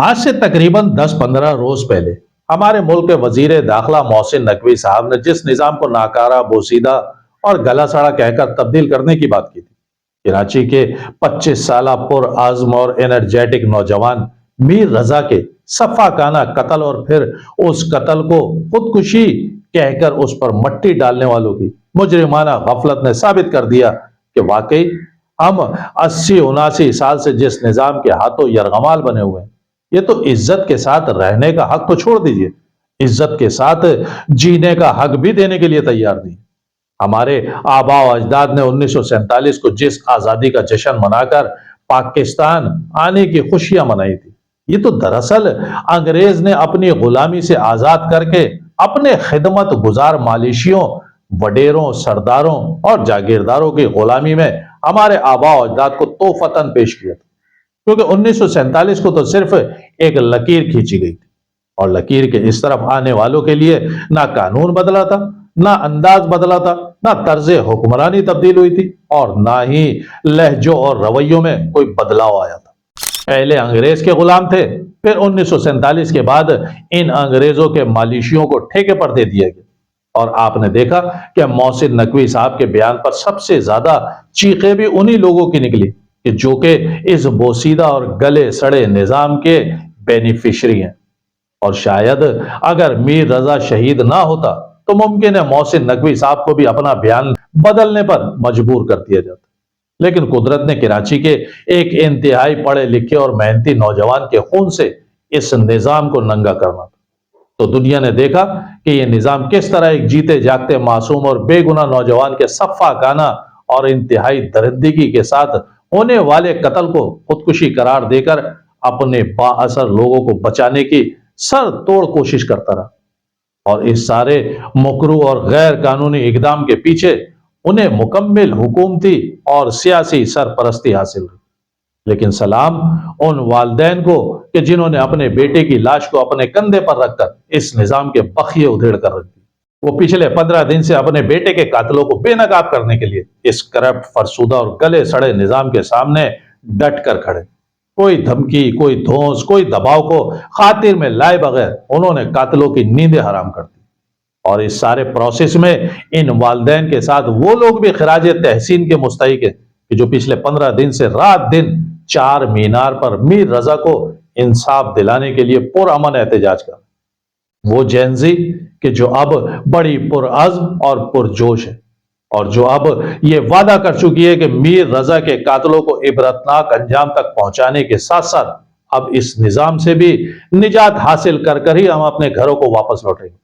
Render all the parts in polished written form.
آج سے تقریباً 10-15 روز پہلے ہمارے ملک کے وزیر داخلہ محسن نقوی صاحب نے جس نظام کو ناکارہ، بوسیدہ اور گلا سڑا کہہ کر تبدیل کرنے کی بات کی تھی، کراچی کے 25 سالہ پر عزم اور انرجیٹک نوجوان میر رضا کے صفاقانہ قتل اور پھر اس قتل کو خودکشی کہہ کر اس پر مٹی ڈالنے والوں کی مجرمانہ غفلت نے ثابت کر دیا کہ واقعی ہم 80-79 سال سے جس نظام کے ہاتھوں یرغمال بنے ہوئے ہیں، یہ تو عزت کے ساتھ رہنے کا حق تو چھوڑ دیجئے، عزت کے ساتھ جینے کا حق بھی دینے کے لیے تیار نہیں۔ ہمارے آباء و اجداد نے 1947 کو جس آزادی کا جشن منا کر پاکستان آنے کی خوشیاں منائی تھی، یہ تو دراصل انگریز نے اپنی غلامی سے آزاد کر کے اپنے خدمت گزار مالیشیوں، وڈیروں، سرداروں اور جاگیرداروں کی غلامی میں ہمارے آباء و اجداد کو توفتاً پیش کیا تھا۔ کیونکہ 1947 کو تو صرف ایک لکیر کھینچی گئی تھی، اور لکیر کے اس طرف آنے والوں کے لیے نہ قانون بدلا تھا، نہ انداز بدلا تھا، نہ طرز حکمرانی تبدیل ہوئی تھی، اور نہ ہی لہجوں اور رویوں میں کوئی بدلاؤ آیا تھا۔ پہلے انگریز کے غلام تھے، پھر 1947 کے بعد ان انگریزوں کے مالیشیوں کو ٹھیکے پر دے دیا گیا، اور آپ نے دیکھا کہ محسن نقوی صاحب کے بیان پر سب سے زیادہ چیخیں بھی انہی لوگوں کی نکلی کہ جو کہ اس بوسیدہ اور گلے سڑے نظام کے بینیفیشری ہیں۔ اور شاید اگر میر رضا شہید نہ ہوتا تو ممکن ہے محسن نقوی صاحب کو بھی اپنا بیان بدلنے پر مجبور کر دیا جاتا، لیکن قدرت نے کراچی کے ایک انتہائی پڑھے لکھے اور محنتی نوجوان کے خون سے اس نظام کو ننگا کرنا تھا۔ تو دنیا نے دیکھا کہ یہ نظام کس طرح ایک جیتے جاگتے معصوم اور بے گناہ نوجوان کے صفاقانہ اور انتہائی درندگی کے ساتھ ہونے والے قتل کو خودکشی قرار دے کر اپنے با اثر لوگوں کو بچانے کی سر توڑ کوشش کرتا رہا۔ اور اس سارے مکروہ اور غیر قانونی اقدام کے پیچھے انہیں مکمل حکومتی اور سیاسی سرپرستی حاصل ہوئی۔ لیکن سلام ان والدین کو کہ جنہوں نے اپنے بیٹے کی لاش کو اپنے کندھے پر رکھ کر اس نظام کے بخیے ادھیڑ کر رکھ دی۔ وہ پچھلے 15 دن سے اپنے بیٹے کے قاتلوں کو بے نقاب کرنے کے لیے اس کرپٹ، فرسودہ اور گلے سڑے نظام کے سامنے ڈٹ کر کھڑے۔ کوئی دھمکی، کوئی دھونس، کوئی دباؤ کو خاطر میں لائے بغیر انہوں نے قاتلوں کی نیندیں حرام کر دی۔ اور اس سارے پروسیس میں ان والدین کے ساتھ وہ لوگ بھی خراج تحسین کے مستحق ہیں کہ جو پچھلے 15 دن سے رات دن چار مینار پر میر رضا کو انصاف دلانے کے لیے پرامن احتجاج کر، وہ جینزی کہ جو اب بڑی پرعزم اور پرجوش ہے، اور جو اب یہ وعدہ کر چکی ہے کہ میر رضا کے قاتلوں کو عبرتناک انجام تک پہنچانے کے ساتھ ساتھ اب اس نظام سے بھی نجات حاصل کر کر ہی ہم اپنے گھروں کو واپس لوٹیں گے۔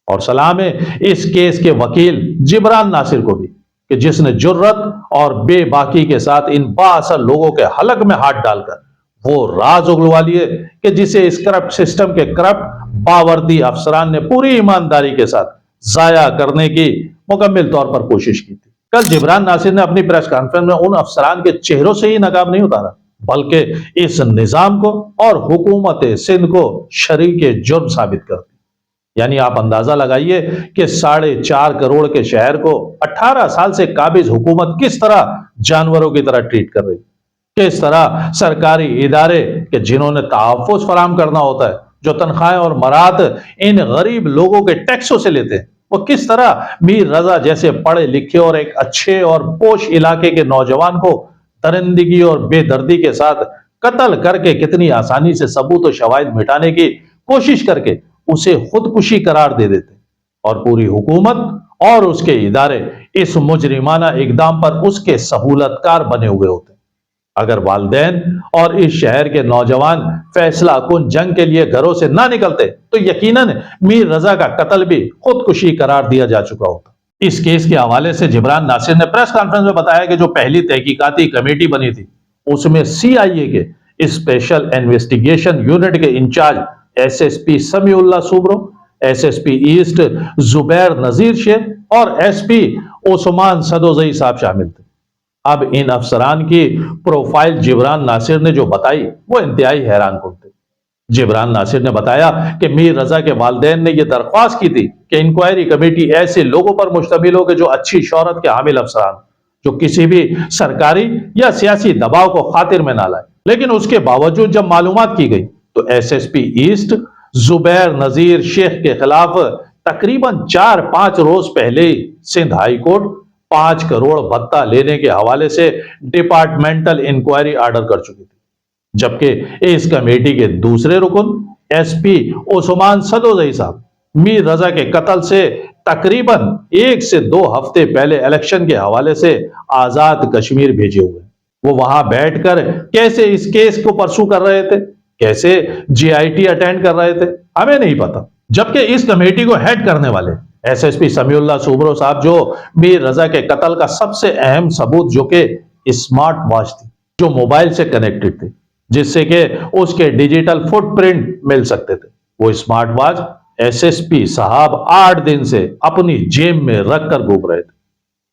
اور سلام ہے اس کیس کے وکیل جبران ناصر کو بھی کہ جس نے جرت اور بے باکی کے ساتھ ان با اثر لوگوں کے حلق میں ہاتھ ڈال کر وہ راز اگلوا لیے کہ جسے اس کرپٹ سسٹم کے کرپٹ باوردی افسران نے پوری ایمانداری کے ساتھ ضائع کرنے کی مکمل طور پر کوشش کی تھی۔ کل جبران ناصر نے اپنی پریس کانفرنس میں ان افسران کے چہروں سے ہی نقاب نہیں اتارا، بلکہ اس نظام کو اور حکومت سندھ کو شریک جرم ثابت کر دی۔ یعنی آپ اندازہ لگائیے کہ 4.5 کروڑ کے شہر کو 18 سال سے قابض حکومت کس طرح جانوروں کی طرح ٹریٹ کر رہی، کس طرح سرکاری ادارے کہ جنہوں نے تحفظ فراہم کرنا ہوتا ہے، جو تنخواہیں اور مراد ان غریب لوگوں کے ٹیکسوں سے لیتے ہیں، وہ کس طرح میر رضا جیسے پڑھے لکھے اور ایک اچھے اور پوش علاقے کے نوجوان کو درندگی اور بے دردی کے ساتھ قتل کر کے کتنی آسانی سے ثبوت و شواہد مٹانے کی کوشش کر کے اسے خودکشی قرار دے دیتے، اور پوری حکومت اور اس کے ادارے اس مجرمانہ اقدام پر اس کے سہولت کار بنے ہوئے ہوتے۔ اگر والدین اور اس شہر کے نوجوان فیصلہ کن جنگ کے لیے گھروں سے نہ نکلتے تو یقیناً میر رضا کا قتل بھی خودکشی قرار دیا جا چکا ہوتا۔ اس کیس کے حوالے سے جبران ناصر نے پریس کانفرنس میں بتایا کہ جو پہلی تحقیقاتی کمیٹی بنی تھی اس میں CIA کے اسپیشل انویسٹیگیشن یونٹ کے انچارج SSP سمیع اللہ سوبرو، SSP ایسٹ زبیر نذیر شیخ اور SP عثمان صدوزئی صاحب شامل تھے۔ اب ان افسران کی پروفائل جبران ناصر نے جو بتائی وہ انتہائی حیران کن تھی۔ جبران ناصر نے بتایا کہ میر رضا کے والدین نے یہ درخواست کی تھی کہ انکوائری کمیٹی ایسے لوگوں پر مشتمل ہو کہ جو اچھی شہرت کے حامل افسران، جو کسی بھی سرکاری یا سیاسی دباؤ کو خاطر میں نہ لائے، لیکن اس کے باوجود جب معلومات کی گئی تو ایس ایس پی ایسٹ زبیر نذیر شیخ کے خلاف تقریباً 4-5 روز پہلے سندھ ہائی کورٹ 5 کروڑ بھتہ لینے کے حوالے سے ڈپارٹمنٹل انکوائری آرڈر کر چکی تھی، جبکہ اس کمیٹی کے دوسرے رکن ایس پی عثمان سدوزئی صاحب میر رضا کے قتل سے تقریباً 1 سے 2 ہفتے پہلے الیکشن کے حوالے سے آزاد کشمیر بھیجے ہوئے ہیں۔ وہ وہاں بیٹھ کر کیسے اس کیس کو پرسو کر رہے تھے، کیسے جی آئی ٹی اٹینڈ کر رہے تھے، ہمیں نہیں پتا۔ جبکہ اس کمیٹی کو ہیڈ کرنے والے ایس ایس پی سمیع اللہ سوبرو صاحب، جو میر رضا کے قتل کا سب سے اہم ثبوت جو کہ اسمارٹ واچ تھی جو موبائل سے کنیکٹڈ تھی، جس سے کہ اس کے ڈیجیٹل فٹ پرنٹ مل سکتے تھے، وہ اسمارٹ واچ ایس ایس پی صاحب 8 دن سے اپنی جیب میں رکھ کر گھوم رہے تھے۔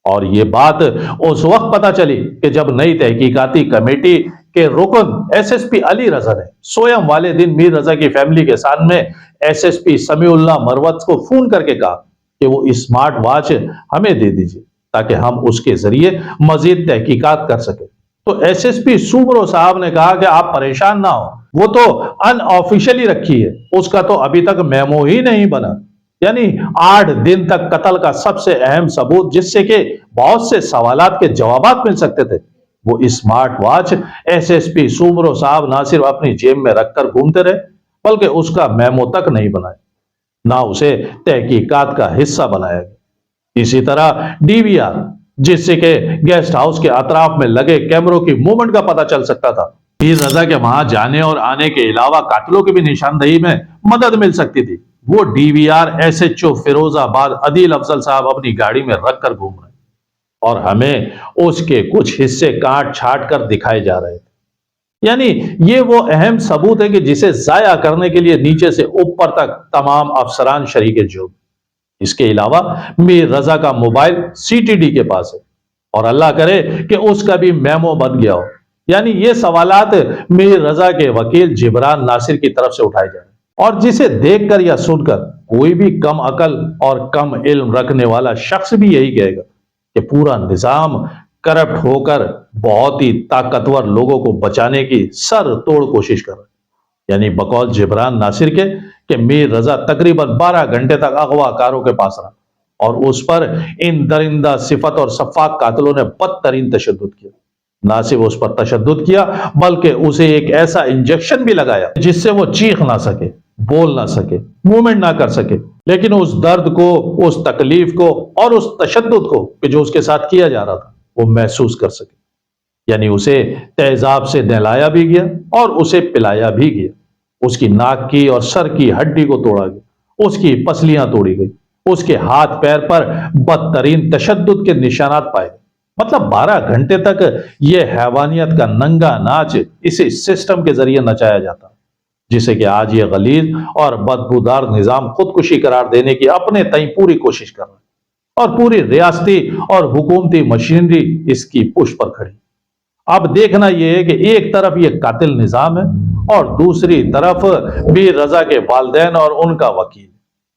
اور یہ بات اس وقت پتا چلی کہ جب نئی تحقیقاتی کمیٹی کے رکن ایس ایس پی علی رضا نے سویم والے دن میر رضا کی فیملی کے سامنے ایس ایس پی سمیع اللہ مروت کو فون کر کے کہا کہ وہ اسمارٹ واچ ہمیں دے دیجیے تاکہ ہم اس کے ذریعے مزید تحقیقات کر سکیں۔ تو ایس ایس پی سوبرو صاحب نے کہا کہ آپ پریشان نہ ہو، وہ تو ان آفیشلی رکھی ہے، اس کا تو ابھی تک میمو ہی نہیں بنا۔ یعنی 8 دن تک قتل کا سب سے اہم ثبوت جس سے کہ بہت سے سوالات کے جوابات مل سکتے تھے، وہ smart watch S S P سوبرو صاحب نہ صرف اپنی جیب میں رکھ کر گھومتے رہے بلکہ اس کا میمو تک نہیں بنایا، نہ اسے تحقیقات کا حصہ بنایا گیا۔ اسی طرح ڈی وی آر، جس سے کہ گیسٹ ہاؤس کے اطراف میں لگے کیمروں کی موومنٹ کا پتہ چل سکتا تھا، میر رضا کے وہاں جانے اور آنے کے علاوہ قاتلوں کی بھی نشاندہی میں مدد مل سکتی تھی، وہ D V R S H O Firozabad Adeel افضل صاحب اپنی گاڑی میں رکھ کر گھوم رہے اور ہمیں اس کے کچھ حصے کاٹ چھاٹ کر دکھائے جا رہے تھے۔ یعنی یہ وہ اہم ثبوت ہے کہ جسے ضائع کرنے کے لیے نیچے سے اوپر تک تمام افسران شریک جرم۔ اس کے علاوہ میر رضا کا موبائل سی ٹی ڈی کے پاس ہے اور اللہ کرے کہ اس کا بھی میمو بن گیا ہو۔ یعنی یہ سوالات میر رضا کے وکیل جبران ناصر کی طرف سے اٹھائے جا رہے ہیں، اور جسے دیکھ کر یا سن کر کوئی بھی کم عقل اور کم علم رکھنے والا شخص بھی یہی کہے گا کہ پورا نظام کرپٹ ہو کر بہت ہی طاقتور لوگوں کو بچانے کی سر توڑ کوشش کر رہا ہے۔ یعنی بقول جبران ناصر کے کہ میر رضا تقریباً 12 گھنٹے تک اغوا کاروں کے پاس رہا اور اس پر ان درندہ صفت اور سفاک قاتلوں نے بدترین تشدد کیا۔ نہ صرف اس پر تشدد کیا بلکہ اسے ایک ایسا انجیکشن بھی لگایا جس سے وہ چیخ نہ سکے، بول نہ سکے، موومنٹ نہ کر سکے، لیکن اس درد کو، اس تکلیف کو اور اس تشدد کو کہ جو اس کے ساتھ کیا جا رہا تھا وہ محسوس کر سکے۔ یعنی اسے تیزاب سے نہلایا بھی گیا اور اسے پلایا بھی گیا، اس کی ناک کی اور سر کی ہڈی کو توڑا گیا، اس کی پسلیاں توڑی گئی، اس کے ہاتھ پیر پر بدترین تشدد کے نشانات پائے گئے۔ مطلب 12 گھنٹے تک یہ حیوانیت کا ننگا ناچ اسی سسٹم کے ذریعے نچایا جاتا، جسے کہ آج یہ غلیظ اور بدبودار نظام خودکشی قرار دینے کی اپنے تئیں پوری کوشش کر رہا ہے اور پوری ریاستی اور حکومتی مشینری اس کی پشت پر کھڑی۔ اب دیکھنا یہ ہے کہ ایک طرف یہ قاتل نظام ہے اور دوسری طرف میر رضا کے والدین اور ان کا وکیل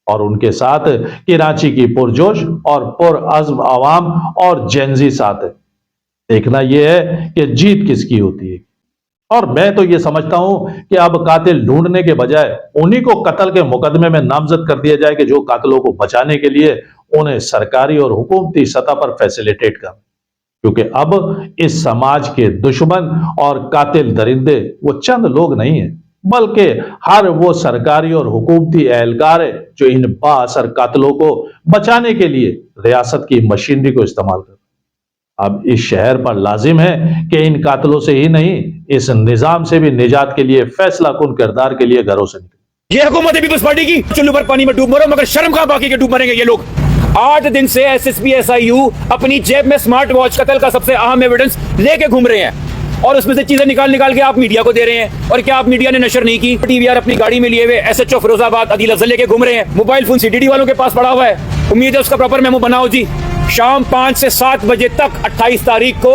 اور ان کے ساتھ کراچی کی پرجوش اور پرعزم عوام اور جینزی ساتھ ہے۔ دیکھنا یہ ہے کہ جیت کس کی ہوتی ہے۔ اور میں تو یہ سمجھتا ہوں کہ اب قاتل ڈھونڈنے کے بجائے انہی کو قتل کے مقدمے میں نامزد کر دیا جائے کہ جو قاتلوں کو بچانے کے لیے انہیں سرکاری اور حکومتی سطح پر فیسیلیٹیٹ کر، کیونکہ اب اس سماج کے دشمن اور قاتل درندے وہ چند لوگ نہیں ہیں بلکہ ہر وہ سرکاری اور حکومتی اہلکار ہے جو ان با اثر قاتلوں کو بچانے کے لیے ریاست کی مشینری کو استعمال کر۔ اب اس شہر پر لازم ہے کہ ان قاتلوں سے ہی نہیں، اس نظام سے بھی نجات کے لیے فیصلہ کن کردار کے لیے گھروں سے نکلے۔ یہ حکومت ہے پیپلز پارٹی کی، چلو پر پانی میں ڈوب مرو، مگر شرم کہاں باقی کے ڈوب مریں گے یہ لوگ۔ 8 دن سے S S P S I you اپنی جیب میں سمارٹ واچ قتل کا سب سے اہم ایویڈنس لے کے گھوم رہے ہیں اور اس میں سے چیزیں نکال کے آپ میڈیا کو دے رہے ہیں۔ اور کیا آپ میڈیا نے نشر نہیں کی؟ ٹی وی آر اپنی گاڑی میں لیے ہوئے S H O Firozabad Adeel افضل لے کے گھوم رہے ہیں، mobile phone C D D والوں کے پاس پڑا ہوا ہے۔ امید ہے اس کا پراپر میمو بناؤ جی۔ شام 5 سے 7 بجے تک 28 تاریخ کو